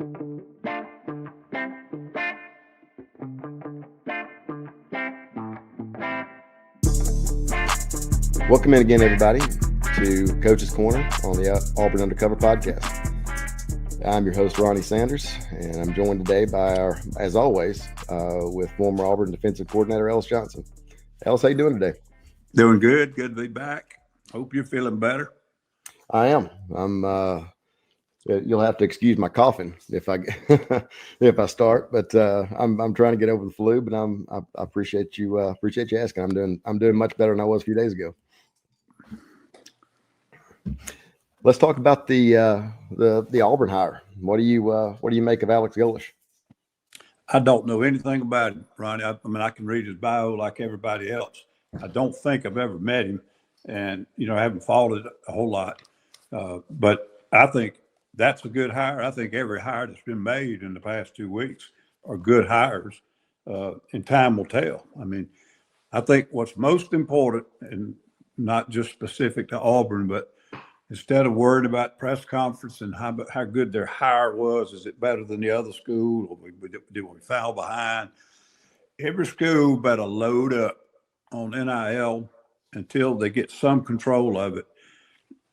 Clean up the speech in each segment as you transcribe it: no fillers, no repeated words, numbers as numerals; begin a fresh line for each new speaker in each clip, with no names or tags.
Welcome in again, everybody, to Coach's Corner on the Auburn Undercover podcast. I'm your host, Ronnie Sanders, and I'm joined today by as always, with former Auburn defensive coordinator, Ellis Johnson. Ellis, how you doing today?
Doing good. Good to be back. Hope you're feeling better.
I am. You'll have to excuse my coughing if I if I start, but I'm trying to get over the flu. But I appreciate you asking. I'm doing much better than I was a few days ago. Let's talk about the Auburn hire. What do you make of Alex Golesh?
I don't know anything about him, Ronnie. I mean, I can read his bio like everybody else. I don't think I've ever met him, and I haven't followed it a whole lot. But I think that's a good hire. I think every hire that's been made in the past 2 weeks are good hires, and time will tell. I mean, I think what's most important, and not just specific to Auburn, but instead of worrying about press conference and how good their hire was, is it better than the other school, or did we foul behind? Every school better load up on NIL until they get some control of it.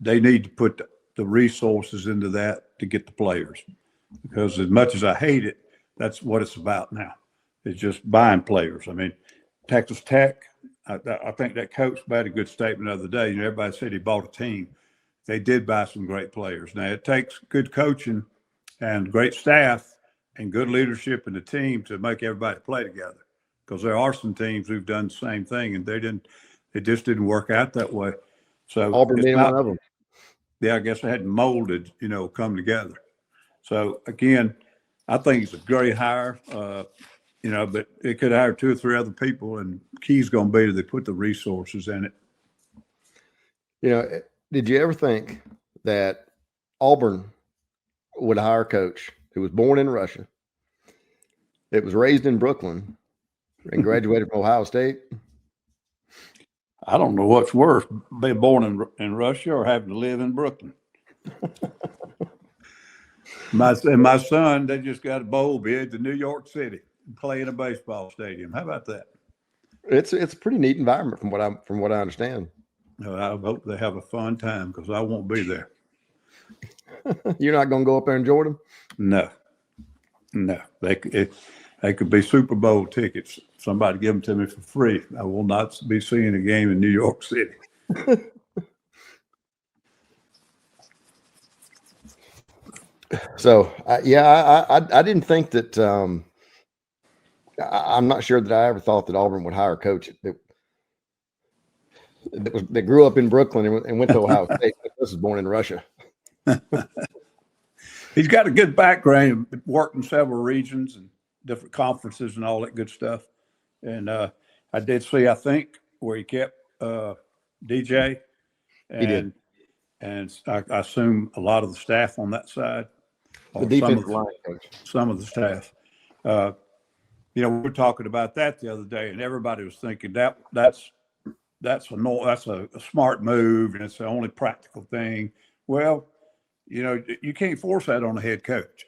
They need to put the resources into that to get the players, because as much as I hate it, that's what it's about now. It's just buying players. I mean, Texas Tech, I think that coach made a good statement the other day. Everybody said he bought a team. They did buy some great players. Now, it takes good coaching and great staff and good leadership in the team to make everybody play together, because there are some teams who've done the same thing, and it just didn't work out that way. So
Auburn being one of them.
Yeah, I guess they hadn't molded, come together. So, again, I think it's a great hire, but it could hire 2 or 3 other people, and key's going to be that they put the resources in it.
Did you ever think that Auburn would hire a coach who was born in Russia, that was raised in Brooklyn, and graduated from Ohio State?
I don't know what's worse, being born in Russia or having to live in Brooklyn. My son, they just got a bowl bid to New York City and play in a baseball stadium. How about that?
It's a pretty neat environment from what I understand.
I hope they have a fun time, because I won't be there.
You're not going to go up there and join them?
No. They could be Super Bowl tickets. Somebody give them to me for free. I will not be seeing a game in New York City.
So, I didn't think that. I'm not sure that I ever thought that Auburn would hire a coach that grew up in Brooklyn and went to Ohio State. But this was born in Russia.
He's got a good background. Worked in several regions and different conferences and all that good stuff. And I did see, I think, where he kept DJ. And,
he did.
And I assume a lot of the staff on that side.
The defensive line coach.
Some of the staff. We were talking about that the other day, and everybody was thinking that's a smart move, and it's the only practical thing. Well, you can't force that on a head coach.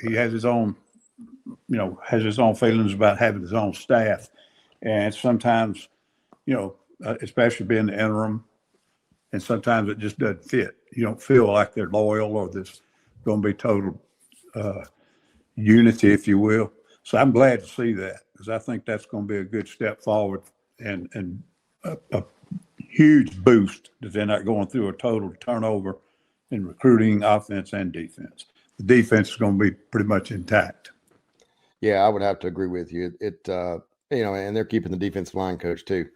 He has his own, feelings about having his own staff, and sometimes, especially being the interim, and sometimes it just doesn't fit. You don't feel like they're loyal, or there's going to be total unity, if you will. So I'm glad to see that, because I think that's going to be a good step forward and a huge boost that they're not going through a total turnover in recruiting, offense and defense. The defense is going to be pretty much intact.
Yeah, I would have to agree with you. And they're keeping the defensive line coach too.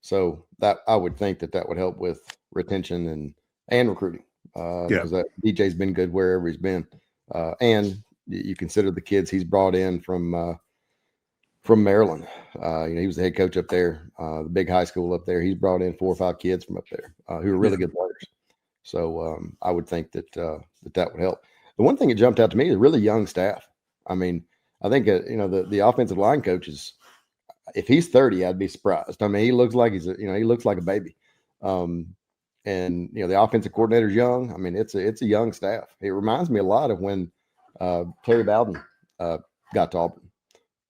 So that I would think that would help with retention and recruiting. Because DJ's been good wherever he's been. And you consider the kids he's brought in from Maryland. He was the head coach up there, the big high school up there. He's brought in 4 or 5 kids from up there who are really good players. So I would think that would help. The one thing that jumped out to me is really young staff. I mean, I think the offensive line coach is, if he's 30, I'd be surprised. I mean, he looks like he looks like a baby. And the offensive coordinator's young. I mean, it's a young staff. It reminds me a lot of when Terry Bowden got to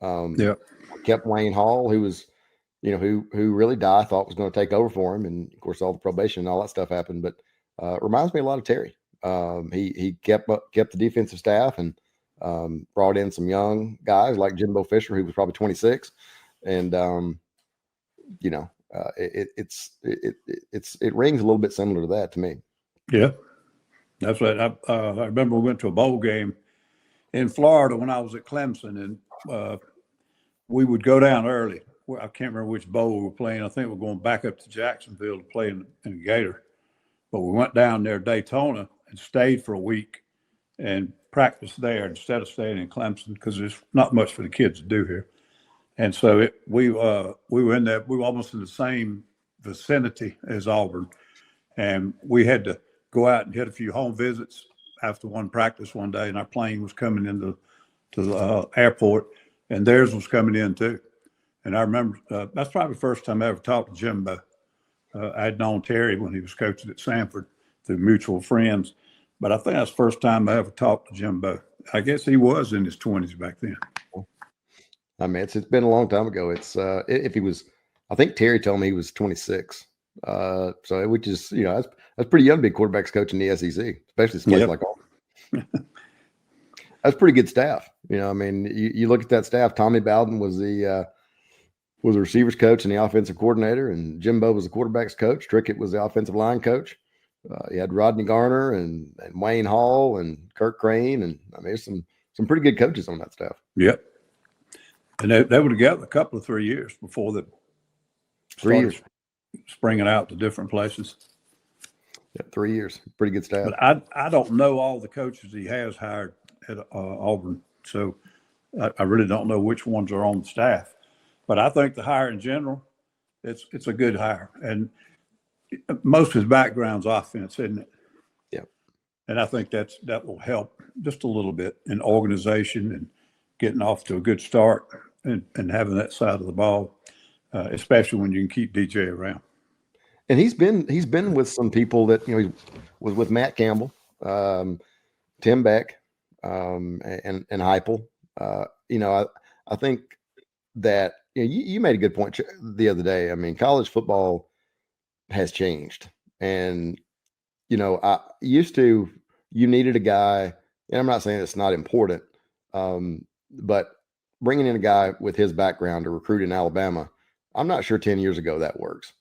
Auburn. Kept Wayne Hall, who was, who really I thought was going to take over for him, and of course all the probation and all that stuff happened. But reminds me a lot of Terry. He kept the defensive staff and brought in some young guys like Jimbo Fisher, who was probably 26, and it rings a little bit similar to that to me.
Yeah, that's right. I remember we went to a bowl game in Florida when I was at Clemson, and we would go down early. I can't remember which bowl we were playing. I think we're going back up to Jacksonville to play in Gator. But we went down there Daytona and stayed for a week and practiced there instead of staying in Clemson because there's not much for the kids to do here. And so we were in there. We were almost in the same vicinity as Auburn, and we had to go out and hit a few home visits after one practice one day. And our plane was coming into the airport, and theirs was coming in too. And I remember that's probably the first time I ever talked to Jimbo. I'd known Terry when he was coaching at Sanford through mutual friends, but I think that's the first time I ever talked to Jimbo. I guess he was in his 20s back then.
I mean, it's been a long time ago. It's if he was, I think Terry told me he was 26. So which is, that's pretty young to be quarterbacks coach in the SEC, especially a place like Auburn. That's pretty good staff. I mean, you look at that staff. Tommy Bowden was the receivers coach and the offensive coordinator, and Jimbo was the quarterbacks coach. Trickett was the offensive line coach. You had Rodney Garner and Wayne Hall and Kirk Crane, and I mean, there's some pretty good coaches on that staff.
Yep. And they were together a couple of 3 years before they started springing out to different places.
Yeah, 3 years. Pretty good staff.
But I don't know all the coaches he has hired at Auburn, so I really don't know which ones are on the staff. But I think the hire in general, it's a good hire. And most of his background's offense, isn't it?
Yeah.
And I think that will help just a little bit in organization and getting off to a good start and having that side of the ball, especially when you can keep DJ around.
And he's been with some people that, he was with Matt Campbell, Tim Beck, and Heupel. I think that you made a good point the other day. I mean, college football has changed, and I used to, you needed a guy, and I'm not saying it's not important, but bringing in a guy with his background to recruit in Alabama, I'm not sure 10 years ago that works.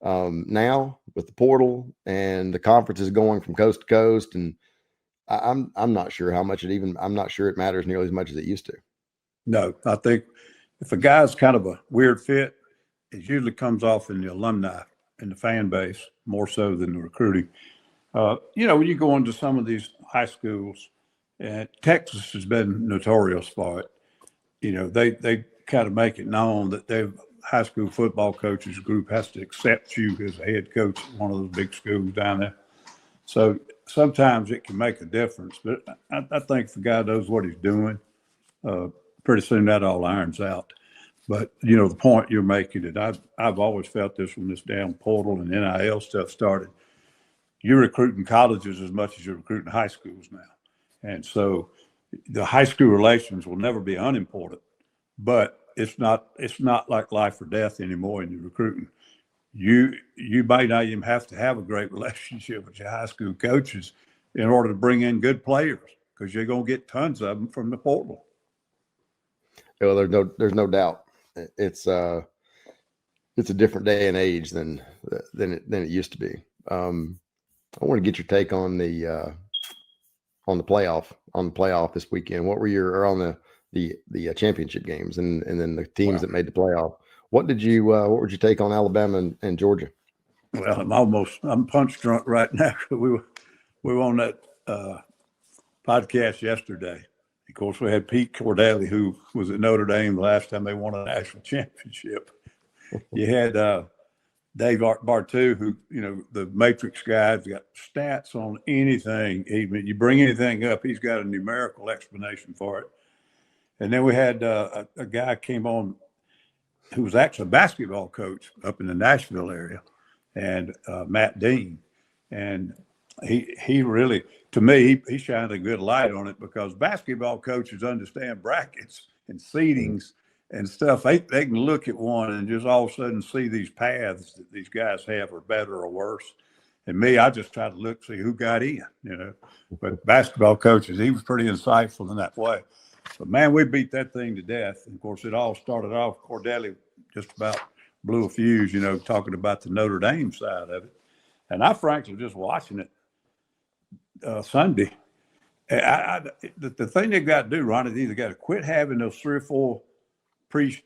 Now with the portal and the conferences going from coast to coast, and I'm not sure how much I'm not sure it matters nearly as much as it used to. No,
I think if a guy's kind of a weird fit, it usually comes off in the alumni and the fan base more so than the recruiting. When you go into some of these high schools, and Texas has been notorious for it. They kind of make it known that their high school football coaches group has to accept you as a head coach at one of those big schools down there. So sometimes it can make a difference. But I think if the guy knows what he's doing, pretty soon that all irons out. But, the point you're making, and I've always felt this when this damn portal and NIL stuff started. You're recruiting colleges as much as you're recruiting high schools now. And so the high school relations will never be unimportant, but it's not like life or death anymore in your recruiting. You might not even have to have a great relationship with your high school coaches in order to bring in good players, because you're going to get tons of them from the portal.
Well, there's no doubt. It's a different day and age than it used to be. I want to get your take on the playoff this weekend. What were on the championship games and then the teams that made the playoff? What would you take on Alabama and Georgia?
Well, I'm punch drunk right now. We were on that podcast yesterday. Of course, we had Pete Cordelli, who was at Notre Dame the last time they won a national championship. You had Dave Bartu, who, the Matrix guy's got stats on anything. Even you bring anything up, he's got a numerical explanation for it. And then we had a guy came on who was actually a basketball coach up in the Nashville area, and Matt Dean. And he really, to me, he shined a good light on it, because basketball coaches understand brackets and seedings and stuff. They can look at one and just all of a sudden see these paths that these guys have are better or worse. And me, I just try to look, see who got in, But basketball coaches, he was pretty insightful in that way. But man, we beat that thing to death. And of course, it all started off, Cordelli just about blew a fuse, talking about the Notre Dame side of it. And I frankly just watching it Sunday. The thing they got to do, Ronnie, they either got to quit having those 3 or 4 pre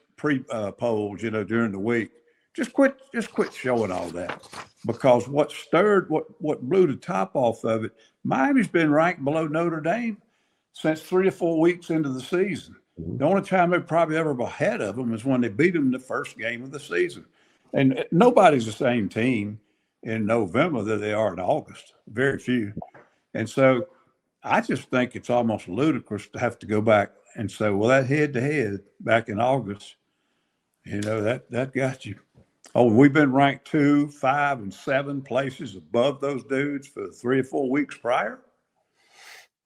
polls, during the week. Just quit showing all that, because what blew the top off of it, Miami's been ranked below Notre Dame since 3 or 4 weeks into the season. The only time they're probably ever ahead of them is when they beat them in the first game of the season. And nobody's the same team in November that they are in August. Very few. And so I just think it's almost ludicrous to have to go back and say, well, that head-to-head back in August, that got you. Oh, we've been ranked 2, 5, and 7 places above those dudes for 3 or 4 weeks prior.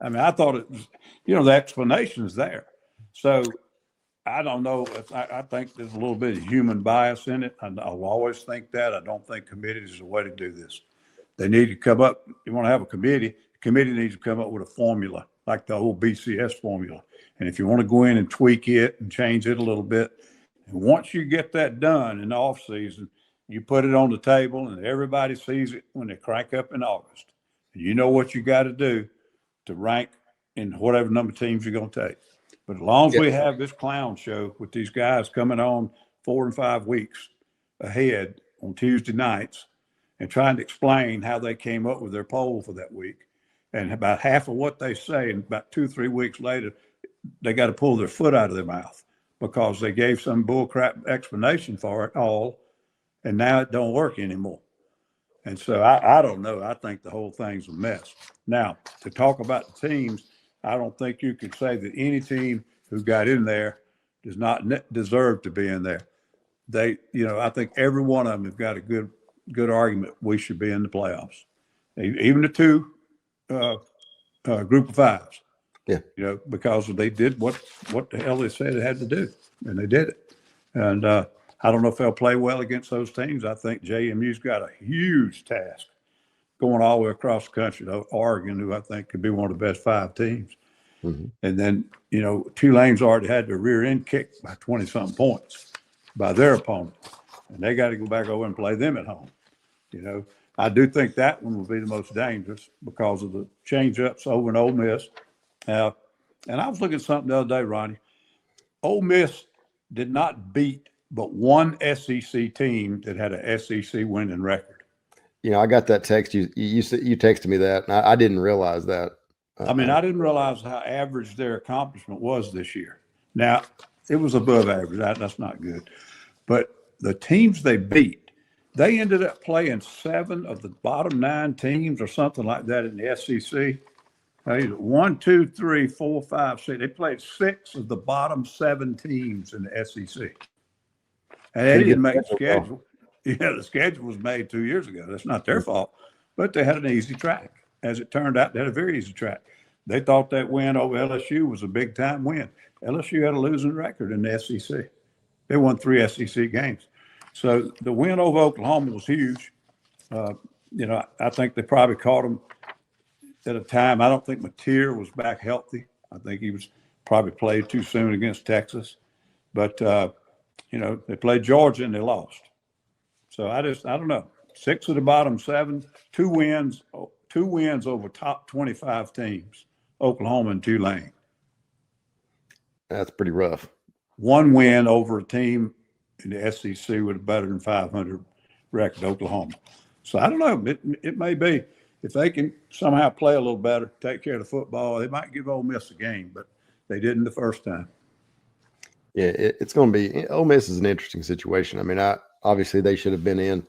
I mean, I thought it was, the explanation is there. So I don't know. I think there's a little bit of human bias in it. I'll always think that. I don't think committees is a way to do this. They need to come up. You want to have a committee. The committee needs to come up with a formula, like the old BCS formula. And if you want to go in and tweak it and change it a little bit, and once you get that done in the off season, you put it on the table and everybody sees it when they crank up in August. And you know what you got to do to rank in whatever number of teams you're going to take. But as long as we have this clown show with these guys coming on 4 and 5 weeks ahead on Tuesday nights and trying to explain how they came up with their poll for that week, and about half of what they say, and about 2 or 3 weeks later, they got to pull their foot out of their mouth because they gave some bullcrap explanation for it all, and now it don't work anymore. And so I don't know. I think the whole thing's a mess. Now, to talk about the teams, I don't think you could say that any team who got in there does not deserve to be in there. They, I think every one of them have got a good argument. We should be in the playoffs, even the 2 group of 5s.
Yeah.
Because they did what the hell they said it had to do, and they did it. And I don't know if they'll play well against those teams. I think JMU's got a huge task going all the way across the country to Oregon, who I think could be one of the best 5 teams. Mm-hmm. And then, Tulane's already had their rear end kicked by 20-something points by their opponent. And they got to go back over and play them at home. I do think that one will be the most dangerous because of the change-ups over in Ole Miss. And I was looking at something the other day, Ronnie. Ole Miss did not beat but one SEC team that had a SEC winning record.
I got that text. You texted me that, and I didn't realize that.
I didn't realize how average their accomplishment was this year. Now, it was above average. That's not good. But the teams they beat, they ended up playing 7 of the bottom 9 teams or something like that in the SEC. 1, 2, 3, 4, 5, 6. They played 6 of the bottom 7 teams in the SEC. And they didn't make the schedule. The schedule was made 2 years ago. That's not their fault. But they had an easy track. As it turned out, they had a very easy track. They thought that win over LSU was a big-time win. LSU had a losing record in the SEC. They won 3 SEC games. So the win over Oklahoma was huge. I think they probably caught them at a time. I don't think Mateer was back healthy. I think he was probably played too soon against Texas. But, they played Georgia and they lost. So I don't know. 6 of the bottom 7, 2 wins over top 25 teams, Oklahoma and Tulane.
That's pretty rough.
1 win over a team in the SEC with a better than 500 record, Oklahoma. So I don't know. It may be. If they can somehow play a little better, take care of the football, they might give Ole Miss a game, but they didn't the first time.
Yeah, it's going to be – Ole Miss is an interesting situation. Obviously they should have been in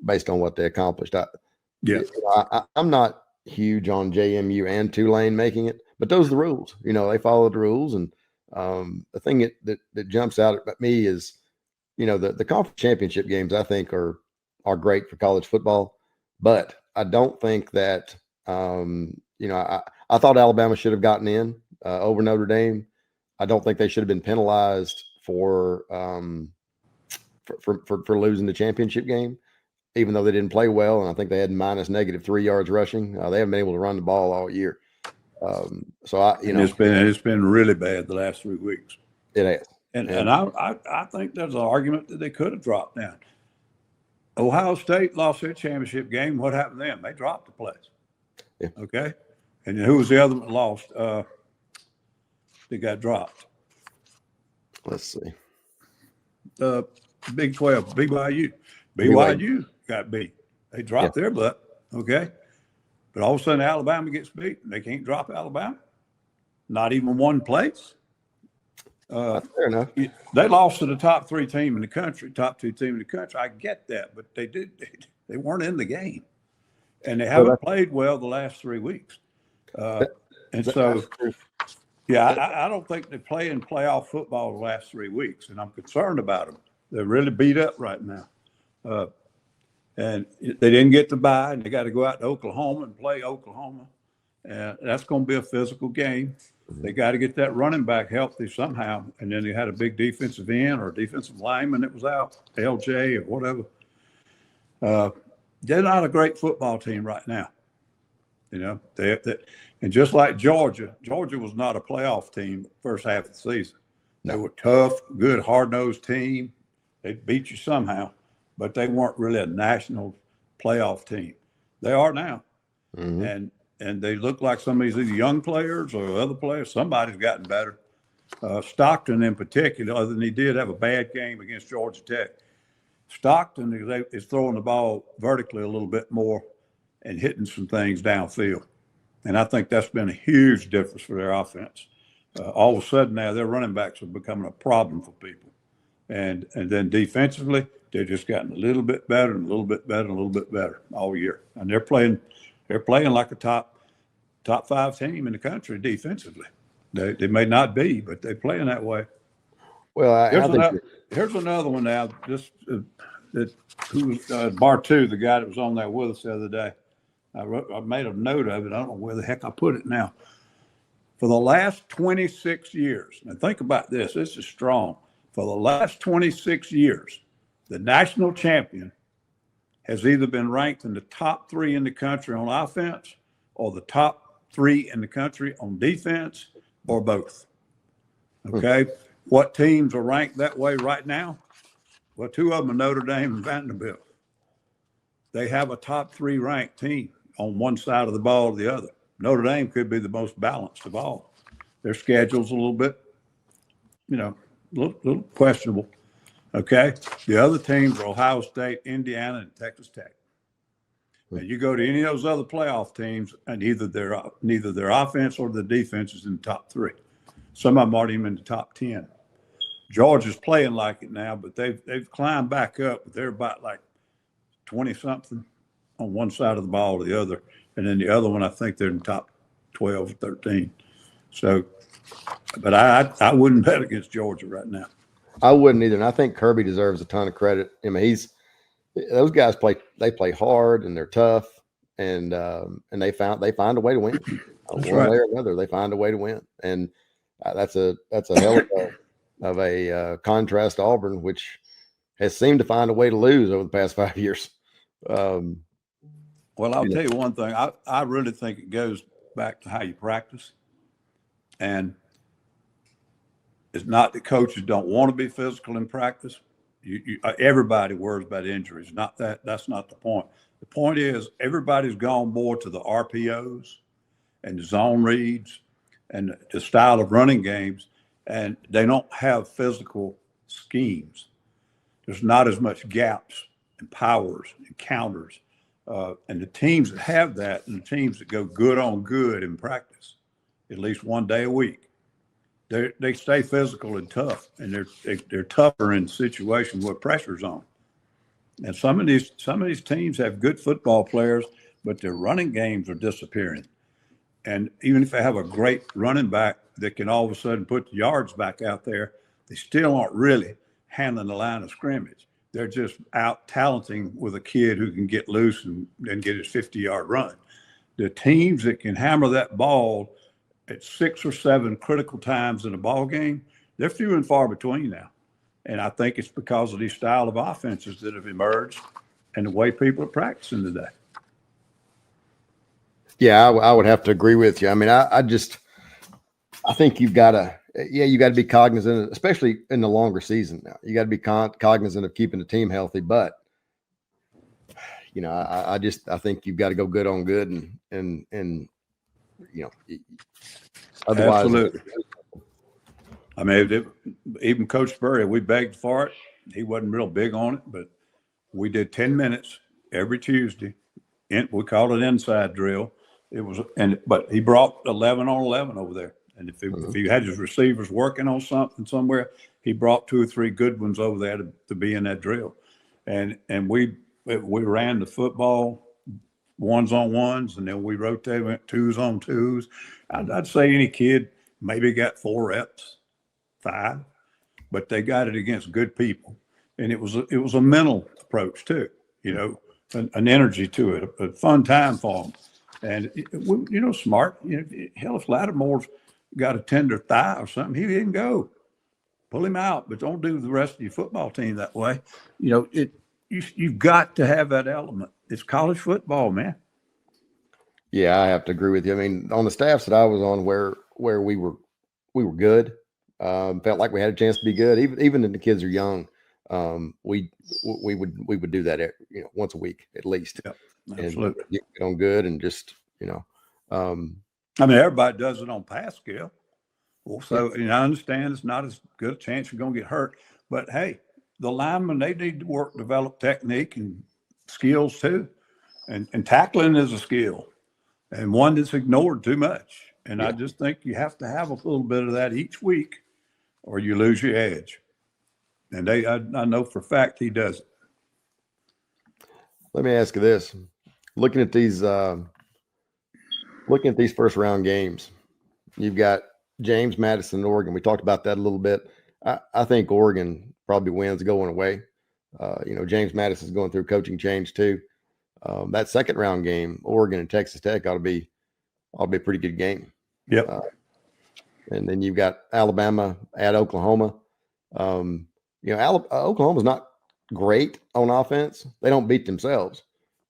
based on what they accomplished. I'm not huge on JMU and Tulane making it, but those are the rules. They follow the rules. And the thing that jumps out at me is, the conference championship games I think are great for college football, but I don't think that, I thought Alabama should have gotten in over Notre Dame. I don't think they should have been penalized for losing the championship game, even though they didn't play well. And I think they had -3 yards rushing. They haven't been able to run the ball all year.
It's been really bad the last 3 weeks.
It has.
And I think there's an argument that they could have dropped down. Ohio State lost their championship game. What happened to them? They dropped the place.
Yeah.
Okay. And who was the other one that lost? They got dropped.
Let's see.
Big 12, BYU got beat. They dropped their butt. Okay. But all of a sudden Alabama gets beat and they can't drop Alabama. Not even one place.
Fair enough.
They lost to the top 3 team in the country, top 2 team in the country. I get that, but they weren't in the game, and they haven't played well the last 3 weeks. I don't think they play in playoff football the last 3 weeks, and I'm concerned about them. They're really beat up right now, and they didn't get the bye, and they got to go out to Oklahoma and play Oklahoma, and that's going to be a physical game. They got to get that running back healthy somehow. And then they had a big defensive end or defensive lineman that was out, LJ or whatever. They're not a great football team right now. And just like Georgia was not a playoff team first half of the season. No. They were tough, good, hard-nosed team. They beat you somehow, but they weren't really a national playoff team. They are now. Mm-hmm. And they look like some of these either young players or other players. Somebody's gotten better. Stockton in particular, other than he did have a bad game against Georgia Tech. Stockton is throwing the ball vertically a little bit more and hitting some things downfield. And I think that's been a huge difference for their offense. All of a sudden now their running backs are becoming a problem for people. And then defensively, they've just gotten a little bit better and a little bit better and a little bit better all year. And they're playing like a top 5 team in the country defensively. They may not be, but they're playing that way.
Well,
here's another one now. Who was Bartu, the guy that was on there with us the other day. I made a note of it. I don't know where the heck I put it now. For the last 26 years, now think about this. This is strong. For the last 26 years, the national champion has either been ranked in the top 3 in the country on offense or the top 3 in the country on defense or both. Okay. What teams are ranked that way right now? Well, 2 of them are Notre Dame and Vanderbilt. They have a top 3 ranked team on one side of the ball or the other. Notre Dame could be the most balanced of all. Their schedule's a little bit, little questionable. Okay. The other teams are Ohio State, Indiana, and Texas Tech. And you go to any of those other playoff teams, and neither their offense or the defense is in the top 3. Some of them aren't even in the top 10. Georgia's playing like it now, but they've climbed back up. They're about like 20-something on one side of the ball or the other. And then the other one, I think they're in the top 12 or 13. So, but I wouldn't bet against Georgia right now.
I wouldn't either. And I think Kirby deserves a ton of credit. I mean, those guys play hard and they're tough, and they find a way to win. One way or another, they find a way to win, and that's a hell of a contrast to Auburn, which has seemed to find a way to lose over the past 5 years.
Well, I'll tell you one thing. I really think it goes back to how you practice, and it's not that coaches don't want to be physical in practice. Everybody worries about injuries. Not that. That's not the point. The point is everybody's gone more to the RPOs and the zone reads and the style of running games, and they don't have physical schemes. There's not as much gaps and powers and counters. And the teams that have that and the teams that go good on good in practice, at least one day a week, they stay physical and tough, and they're tougher in situations where pressure's on. And some of these teams have good football players, but their running games are disappearing. And even if they have a great running back that can all of a sudden put the yards back out there, they still aren't really handling the line of scrimmage. they're just out talenting with a kid who can get loose and get his 50-yard run. The teams that can hammer that ball at 6 or 7 critical times in a ball game, they're few and far between now. And I think it's because of these style of offenses that have emerged and the way people are practicing today.
Yeah, I would have to agree with you. I mean, I think you got to be cognizant, especially in the longer season now. You got to be cognizant of keeping the team healthy. But, I think you've got to go good on good and otherwise.
Absolutely. I mean, even Coach Spurrier, we begged for it. He wasn't real big on it, but we did 10 minutes every Tuesday. We called it inside drill. But he brought 11 on 11 over there. And if he had his receivers working on something somewhere, he brought 2 or 3 good ones over there to be in that drill. And we ran the football 1s on 1s, and then we rotated, went 2s on 2s. I'd say any kid maybe got 4 reps, 5, but they got it against good people. And it was a mental approach too, an energy to it, a fun time for them. And smart. Hell, if Lattimore's got a tender thigh or something, he didn't go. Pull him out, but don't do the rest of your football team that way. You've got to have that element. It's college football, man.
Yeah, I have to agree with you. I mean, on the staffs that I was on, where we were good, felt like we had a chance to be good. Even if the kids are young, we would do that, once a week at least.
Yeah, absolutely.
And get on good and just,
I mean, everybody does it on pass skill. So, I understand it's not as good a chance you're going to get hurt, but hey, the linemen, they need to develop technique and skills too. And tackling is a skill and one that's ignored too much. And I just think you have to have a little bit of that each week or you lose your edge. And I know for a fact he does it.
Let me ask you this. Looking at these first round games, you've got James Madison, Oregon. We talked about that a little bit. I think Oregon probably wins going away. James Madison's going through coaching change too. That second round game, Oregon and Texas Tech ought to be a pretty good game.
Yep.
And then you've got Alabama at Oklahoma. Oklahoma's not great on offense. They don't beat themselves.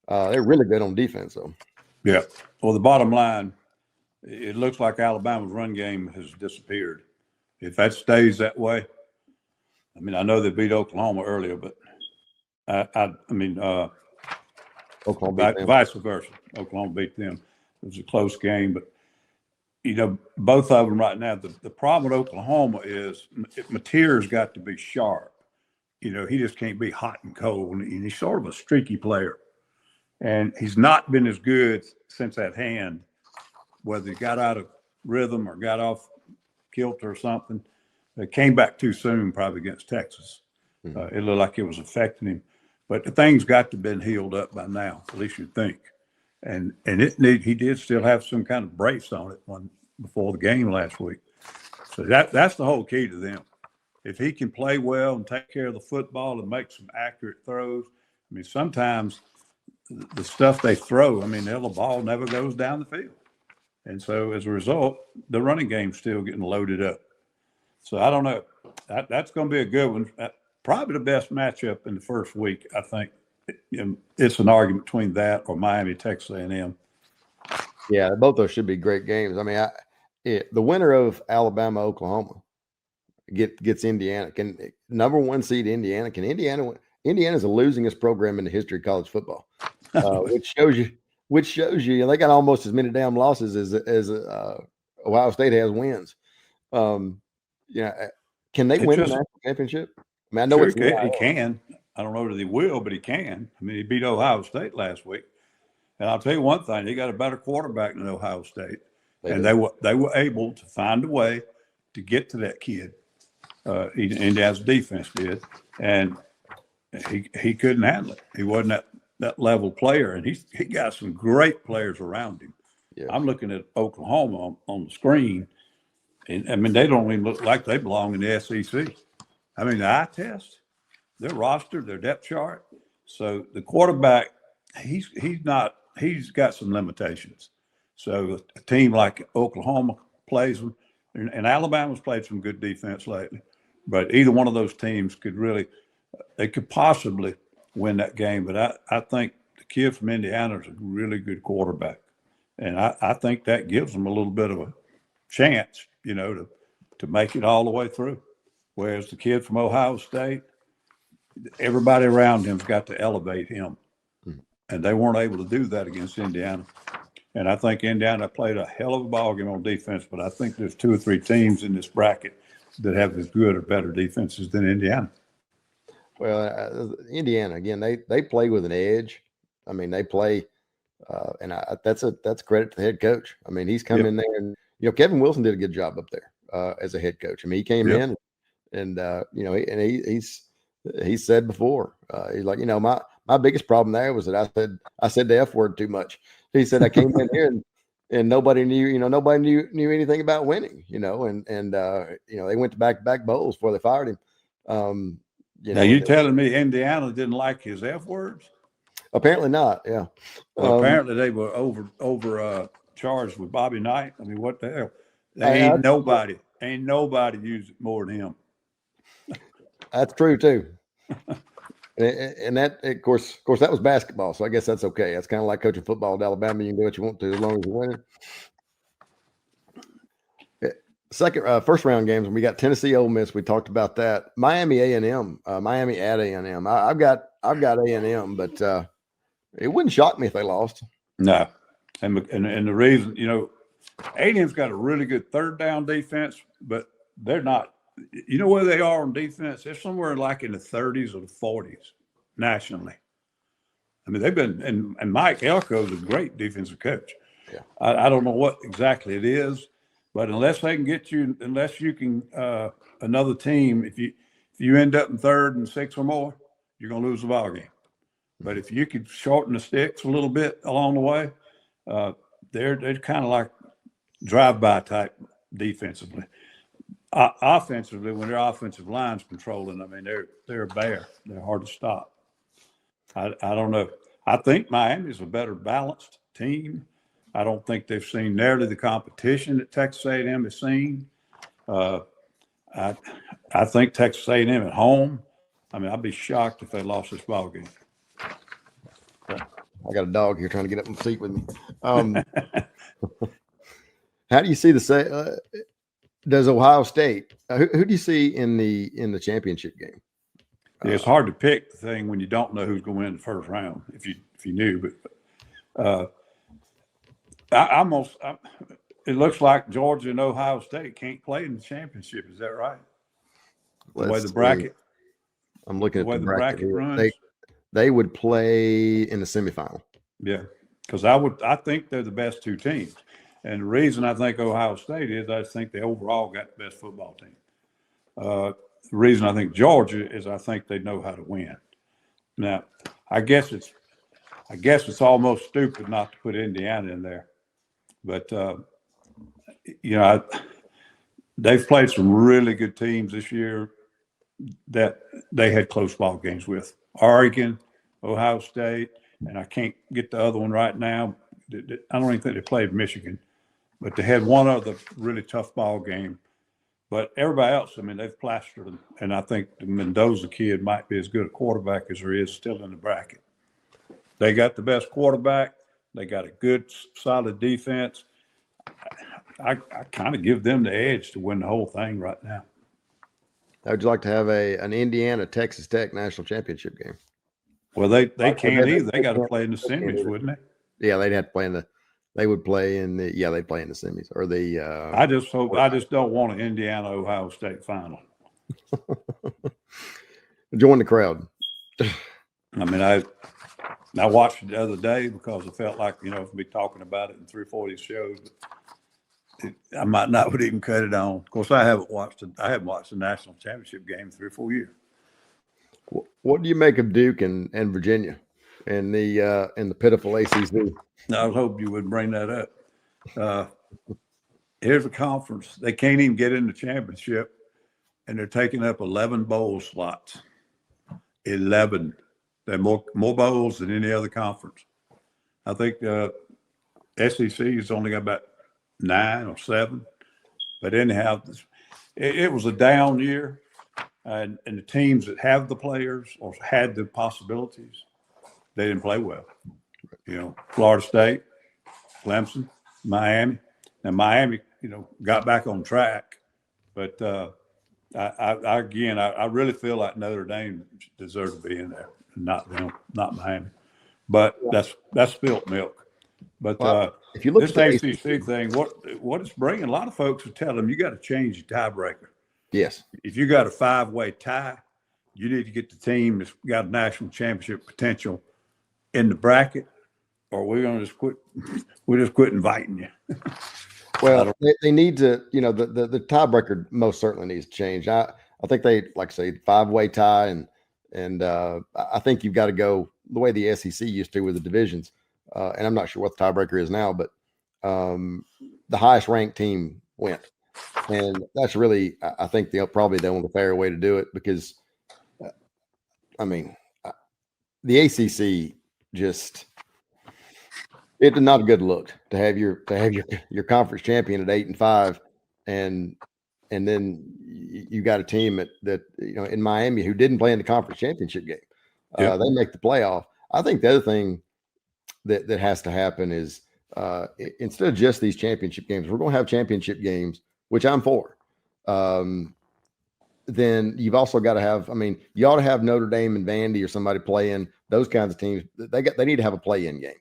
They're really good on defense, though.
Yeah. Well, the bottom line, it looks like Alabama's run game has disappeared. If that stays that way, I mean, I know they beat Oklahoma earlier, but
Oklahoma beat them.
Vice versa. Oklahoma beat them. It was a close game, but both of them right now. The problem with Oklahoma is Mateer's got to be sharp. He just can't be hot and cold, and he's sort of a streaky player. And he's not been as good since that hand, whether he got out of rhythm or got off kilter or something. It came back too soon, probably against Texas. It looked like it was affecting him. But the thing's got to have been healed up by now, at least you'd think. And he did still have some kind of brace on it before the game last week. So that's the whole key to them. If he can play well and take care of the football and make some accurate throws, I mean, sometimes the stuff they throw, the ball never goes down the field. And so as a result, the running game's still getting loaded up. So I don't know. That's going to be a good one. Probably the best matchup in the first week, I think. It's an argument between that or Miami, Texas A&M.
Yeah, both those should be great games. I mean, the winner of Alabama, Oklahoma gets Indiana. Can number 1 seed Indiana? Can Indiana? Indiana's the losingest program in the history of college football, which shows you they got almost as many damn losses as Ohio State has wins. Can they win the national championship? I mean, I know
sure, he can. I don't know that he will, but he can. I mean, he beat Ohio State last week. And I'll tell you one thing, he got a better quarterback than Ohio State. They were able to find a way to get to that kid. Indiana's defense did. And he couldn't handle it. He wasn't that level player. And he got some great players around him. Yeah. I'm looking at Oklahoma on the screen. And they don't even look like they belong in the SEC. I mean, the eye test, their roster, their depth chart. So the quarterback, he's got some limitations. So a team like Oklahoma plays them, and Alabama's played some good defense lately. But either one of those teams they could possibly win that game. But I think the kid from Indiana is a really good quarterback. And I think that gives them a little bit of a chance, to make it all the way through. Whereas the kid from Ohio State, everybody around him's got to elevate him. And they weren't able to do that against Indiana. And I think Indiana played a hell of a ball game on defense, but I think there's 2 or 3 teams in this bracket that have as good or better defenses than Indiana.
Well, Indiana, again, they play with an edge. I mean, they play and that's credit to the head coach. I mean, he's come in there, and Kevin Wilson did a good job up there as a head coach. I mean, he came in, and he said before, he's like, my biggest problem there was that I said the F word too much. He said I came in here and nobody knew anything about winning, and they went to back-to-back bowls before they fired him.
Now you telling me Indiana didn't like his F words?
Apparently not. Yeah.
Well, apparently they were over charged with Bobby Knight. I mean, what the hell? Ain't nobody used it more than him.
That's true too. And that, of course, that was basketball. So I guess that's okay. That's kind of like coaching football at Alabama. You can do what you want to as long as you're winning. First round games, we got Tennessee, Ole Miss. We talked about that. Miami A&M, Miami at A&M. I've got A&M, but it wouldn't shock me if they lost.
No, and the reason, A&M's got a really good third down defense, but they're not. You know where they are on defense? They're somewhere like in the 30s or the 40s nationally. I mean, they've been, and Mike Elko is a great defensive coach.
Yeah.
I don't know what exactly it is, but unless you can another team, if you end up in 3rd and 6 or more, you're going to lose the ball game. But if you could shorten the sticks a little bit along the way, they're kind of like drive-by type defensively. Offensively, when their offensive line's controlling, I mean, they're a bear. They're hard to stop. I don't know. I think Miami's a better balanced team. I don't think they've seen nearly the competition that Texas A&M has seen. I think Texas A&M at home. I mean, I'd be shocked if they lost this ball game.
I got a dog here trying to get up and sleep with me. How do you see does Ohio State? Who do you see in the championship game?
It's hard to pick the thing when you don't know who's going to win the first round. If you knew, but it looks like Georgia and Ohio State can't play in the championship. Is that right? The way the bracket.
I'm looking at the bracket
runs.
They would play in the semifinal.
Yeah, because I think they're the best 2 teams. And the reason I think Ohio State is I think they overall got the best football team. The reason I think Georgia is I think they know how to win. Now, I guess it's almost stupid not to put Indiana in there. But, they've played some really good teams this year that they had close ball games with. Oregon, Ohio State, and I can't get the other one right now. I don't even think they played Michigan. But they had one other really tough ball game. But everybody else, I mean, they've plastered them. And I think the Mendoza kid might be as good a quarterback as there is still in the bracket. They got the best quarterback. They got a good, solid defense. I kind of give them the edge to win the whole thing right now.
How would you like to have an Indiana-Texas Tech national championship game?
Well, they can't either. They got to play in the semis, wouldn't they?
Yeah, they'd have to play they would play in the they'd play in the semis or the
I just don't want an Indiana Ohio State final.
Join the crowd.
I mean, I watched it the other day because I felt like, if we talking about it in 3 or 4 of these shows, I might not would even cut it on. Of course, I haven't watched the national championship game in 3 or 4 years.
What do you make of Duke and Virginia and the pitiful ACC?
I was hoping you wouldn't bring that up. Here's a conference. They can't even get in the championship, and they're taking up 11 bowl slots. 11. They're more bowls than any other conference. I think SEC has only got about 9 or 7. But anyhow, it was a down year. And the teams that have the players or had the possibilities, they didn't play well. Florida State, Clemson, Miami. And Miami, got back on track. But I really feel like Notre Dame deserved to be in there, not them, not Miami. But that's spilt milk. But
if you look
this
at the
ACC thing, what it's bringing, a lot of folks are telling them you got to change your tiebreaker.
Yes.
If you got a 5-way tie, you need to get the team that's got a national championship potential in the bracket, or we're going to just quit. We just quit inviting you.
Well, they need to, the tiebreaker most certainly needs to change. I think they, like I say, 5-way tie, and I think you've got to go the way the SEC used to with the divisions. And I'm not sure what the tiebreaker is now, but the highest ranked team went. And that's really, I think, probably the only fair way to do it, because, the ACC just, it's not a good look to have your conference champion at 8-5, and then you got a team that in Miami who didn't play in the conference championship game. They make the playoff. I think the other thing that has to happen is instead of just these championship games, we're going to have championship games, which I'm for. Then you've also got to have, you ought to have Notre Dame and Vandy or somebody playing those kinds of teams. They need to have a play-in game.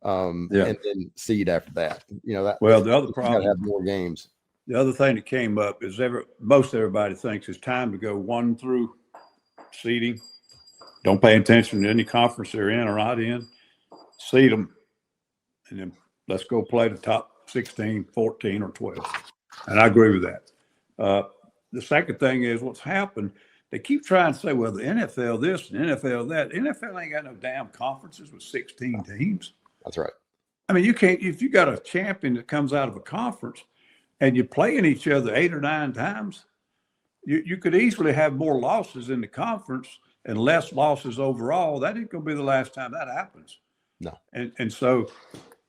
And then seed after that. The other problem, got to have more games.
The other thing that came up is most everybody thinks it's time to go 1 through seeding. Don't pay attention to any conference they're in or not in. Seed them, and then let's go play the top 16, 14, or 12. And I agree with that. The second thing is what's happened. They keep trying to say, well, the NFL this and NFL that. The NFL ain't got no damn conferences with 16 teams.
That's right.
You can't, if you got a champion that comes out of a conference and you're playing each other 8 or 9 times, you could easily have more losses in the conference and less losses overall. That ain't going to be the last time that happens.
No.
And so,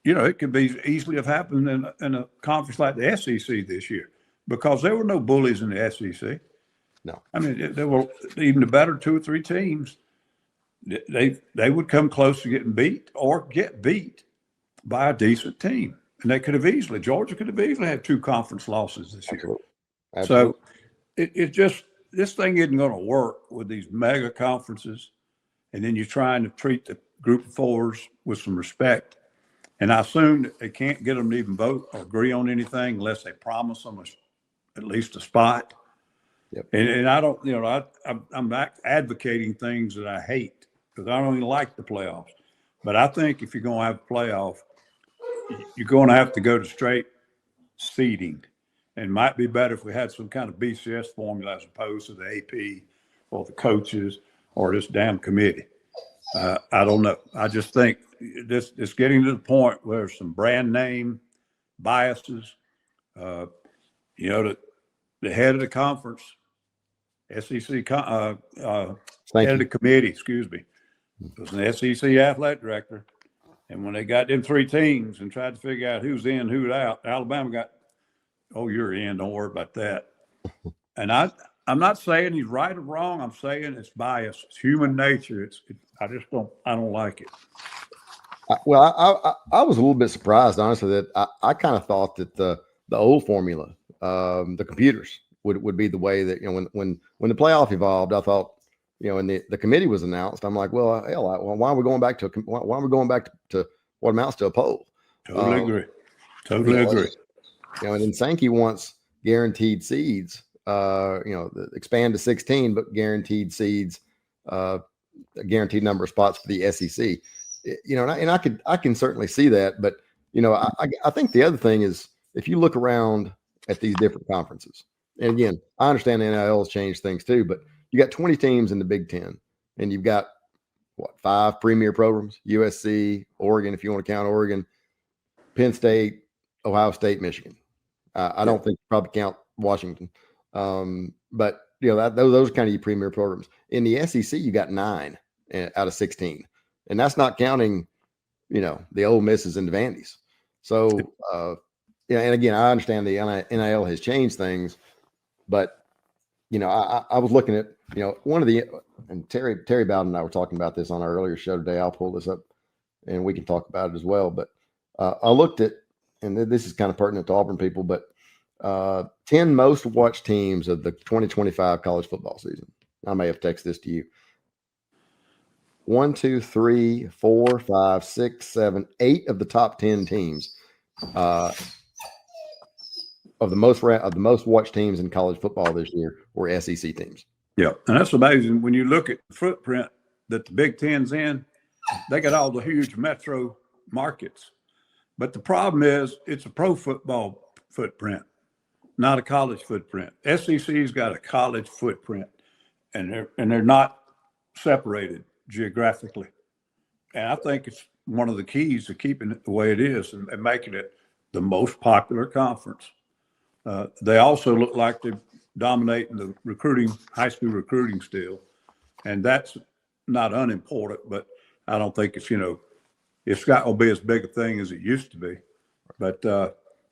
it could be easily have happened in a conference like the SEC this year, because there were no bullies in the SEC.
No.
There were even the better 2 or 3 teams. They would come close to getting beat or get beat by a decent team. And they could have easily, Georgia could have easily had 2 conference losses this year.
Absolutely.
So it just, this thing isn't going to work with these mega conferences. And then you're trying to treat the group of 4s with some respect. And I assume that they can't get them to even vote or agree on anything unless they promise them at least a spot.
Yep.
And I don't, I'm not advocating things that I hate, because I don't even like the playoffs. But I think if you're going to have a playoff, you're going to have to go to straight seeding. And it might be better if we had some kind of BCS formula as opposed to the AP or the coaches or this damn committee. I don't know. I just think it's getting to the point where there's some brand name biases. The head of the conference, SEC head of the committee, was an SEC athletic director. And when they got them 3 teams and tried to figure out who's in, who's out, Alabama got, oh, you're in, don't worry about that. And I'm not saying he's right or wrong. I'm saying it's bias. It's human nature. I don't like it.
Well, I was a little bit surprised, honestly, that I kind of thought that the old formula, the computers would be the way that, when the playoff evolved, I thought, and the committee was announced, I'm like, well, hell, why are we going back to what amounts to a poll?
Totally agree. Totally agree.
And then Sankey wants guaranteed seeds, expand to 16, but guaranteed seeds, a guaranteed number of spots for the SEC. And I can certainly see that, but I think the other thing is, if you look around at these different conferences, and again, I understand the NIL has changed things too, but you got 20 teams in the Big Ten, and you've got 5 premier programs: USC, Oregon, if you want to count Oregon, Penn State, Ohio State, Michigan. I don't think you probably count Washington. But those are kind of your premier programs. In the SEC, you got 9 out of 16, and that's not counting, the Ole Misses and the Vandies. So, and again, I understand the NIL has changed things, but I was looking at, one of the, and Terry Bowden and I were talking about this on our earlier show today. I'll pull this up and we can talk about it as well. But I looked at, and this is kind of pertinent to Auburn people, but 10 most watched teams of the 2025 college football season. I may have texted this to you. 1, 2, 3, 4, 5, 6, 7, 8 of the top 10 teams of the most watched teams in college football this year were SEC teams.
Yeah, and that's amazing when you look at the footprint that the Big Ten's in. They got all the huge metro markets, but the problem is it's a pro football footprint, not a college footprint. SEC's got a college footprint, and they're not separated geographically. And I think it's one of the keys to keeping it the way it is and making it the most popular conference. They also look like they're dominating the high school recruiting still. And that's not unimportant, but I don't think it's not going to be as big a thing as it used to be. But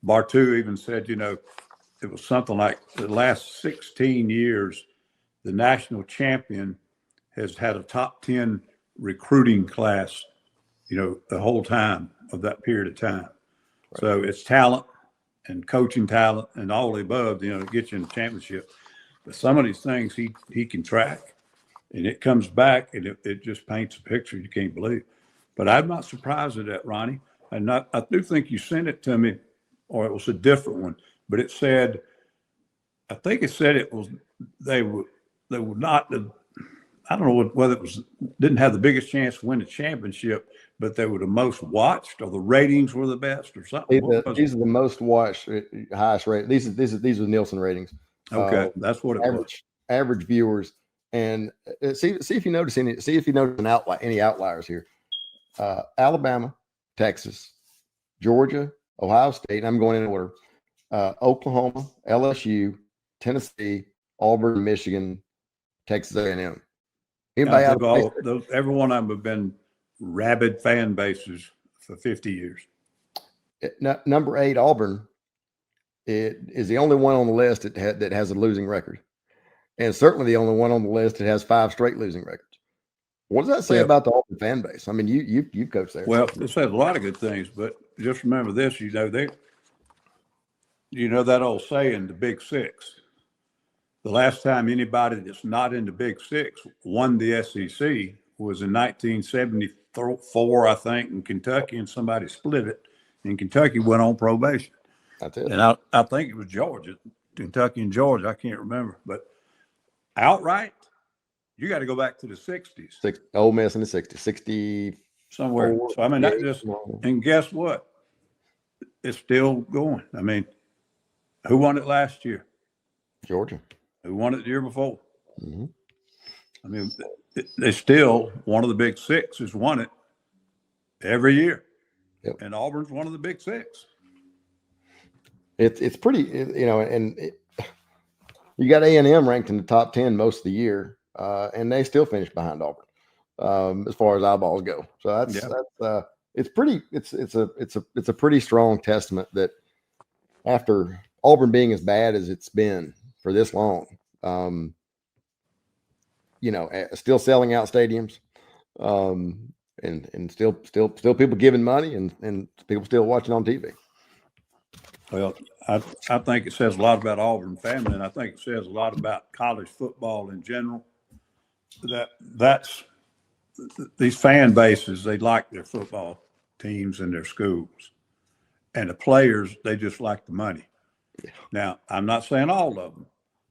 Bartu even said, it was something like the last 16 years, the national champion has had a top 10 recruiting class, the whole time of that period of time. Right. So it's talent and coaching talent and all the above, to get you in the championship. But some of these things he can track, and it comes back and it just paints a picture you can't believe. But I'm not surprised at that, Ronnie. And I do think you sent it to me, or it was a different one, but it said, I think it said it was, they were not, I don't know whether it didn't have the biggest chance to win the championship, but they were the most watched, or the ratings were the best, or something.
These are the most watched, highest rated. These are Nielsen ratings.
Okay, that's what it was.
Average viewers, and see if you notice any outliers here. Alabama, Texas, Georgia, Ohio State. I'm going in order. Oklahoma, LSU, Tennessee, Auburn, Michigan, Texas A&M.
Every one of them have been rabid fan bases for 50 years.
Number 8, Auburn, it is the only one on the list that has a losing record, and certainly the only one on the list that has 5 straight losing records. What does that say about the Auburn fan base? I mean, you coach there.
Well, it says a lot of good things, but just remember this: that old saying, the Big Six. The last time anybody that's not in the Big Six won the SEC was in 1974, I think, in Kentucky, and somebody split it, and Kentucky went on probation.
That's it.
And I think it was Georgia, Kentucky and Georgia. I can't remember, but outright, you got to go back to the 60s.
Ole Miss in the 60s, 60
somewhere. So I mean, that just, and guess what? It's still going. I mean, who won it last year?
Georgia.
Who won it the year before?
Mm-hmm.
I mean, they still, one of the Big Six has won it every year. Yep. And Auburn's one of the Big Six.
It's pretty, and you got A&M ranked in the top 10 most of the year, and they still finish behind Auburn as far as eyeballs go. So it's a pretty strong testament that after Auburn being as bad as it's been for this long, still selling out stadiums, and still people giving money and people still watching on TV.
Well, I think it says a lot about Auburn family, and I think it says a lot about college football in general. That's these fan bases, they like their football teams and their schools, and the players, they just like the money. Yeah. Now, I'm not saying all of them,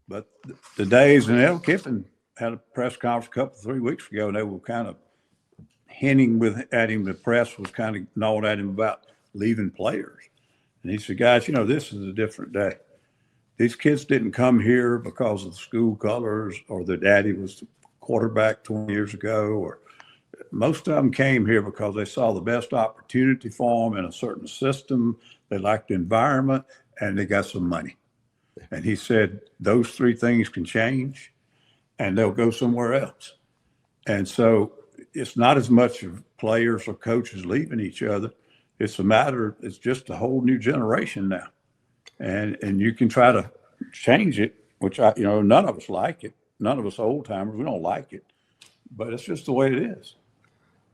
but the days, and El Kiffin had a press conference 3 weeks ago, and they were kind of hinting at him. The press was kind of gnawing at him about leaving players. And he said, guys, this is a different day. These kids didn't come here because of the school colors or their daddy was the quarterback 20 years ago, or most of them came here because they saw the best opportunity for them in a certain system. They liked the environment, and they got some money. And he said, those three things can change and they'll go somewhere else. And so it's not as much of players or coaches leaving each other. It's it's just a whole new generation now. And you can try to change it, which none of us like it. None of us old timers, we don't like it, but it's just the way it is.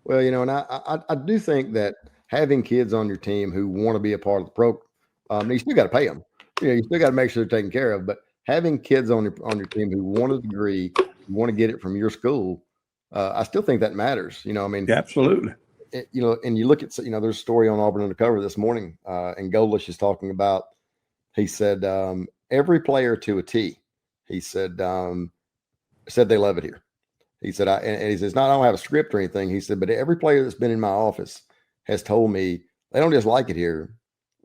Well, and I do think that having kids on your team who want to be a part of the program, you still got to pay them. You still got to make sure they're taken care of. But having kids on your team who want a degree, want to get it from your school, I still think that matters. I mean,
yeah, absolutely.
And you look at there's a story on Auburn Undercover this morning, and Golesh is talking about. He said every player to a T. He said they love it here. He said and he says I don't have a script or anything. He said, but every player that's been in my office has told me they don't just like it here,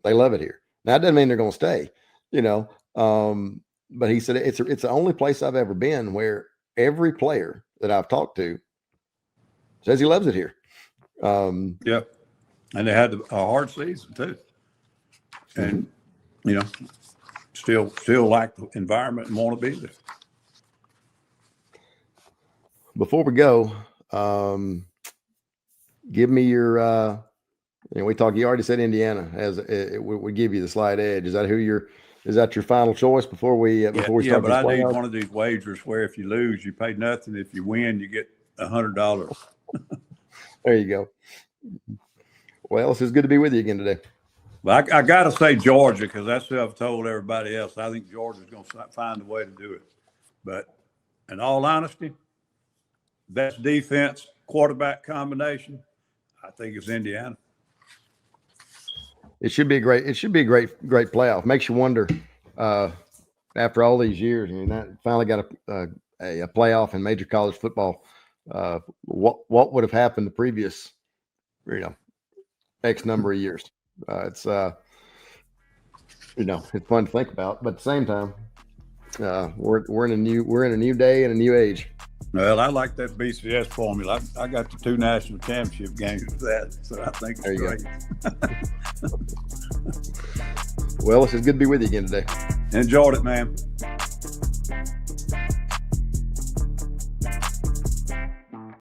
they love it here. Now that doesn't mean they're going to stay, but he said it's the only place I've ever been where every player that I've talked to says he loves it here.
Yeah, and they had a hard season too, and still like the environment and want to be there.
Before we go, give me your. We talked. You already said Indiana as it would give you the slight edge. Is that Is that your final choice before we start?
Yeah, but I need one of these wagers where if you lose, you pay nothing. If you win, you get $100.
There you go. Well, it's good to be with you again today.
Well, I got to say Georgia because that's who I've told everybody else. I think Georgia's going to find a way to do it. But in all honesty, best defense quarterback combination, I think it's Indiana.
It should be a great playoff. Makes you wonder after all these years, that finally got a playoff in major college football. What would have happened the previous, X number of years? It's it's fun to think about, but at the same time, we're in a new day and a new age.
Well, I like that BCS formula. I got the 2 national championship games with that, so I think it's great.
Well, it's good to be with you again today.
Enjoyed it, man.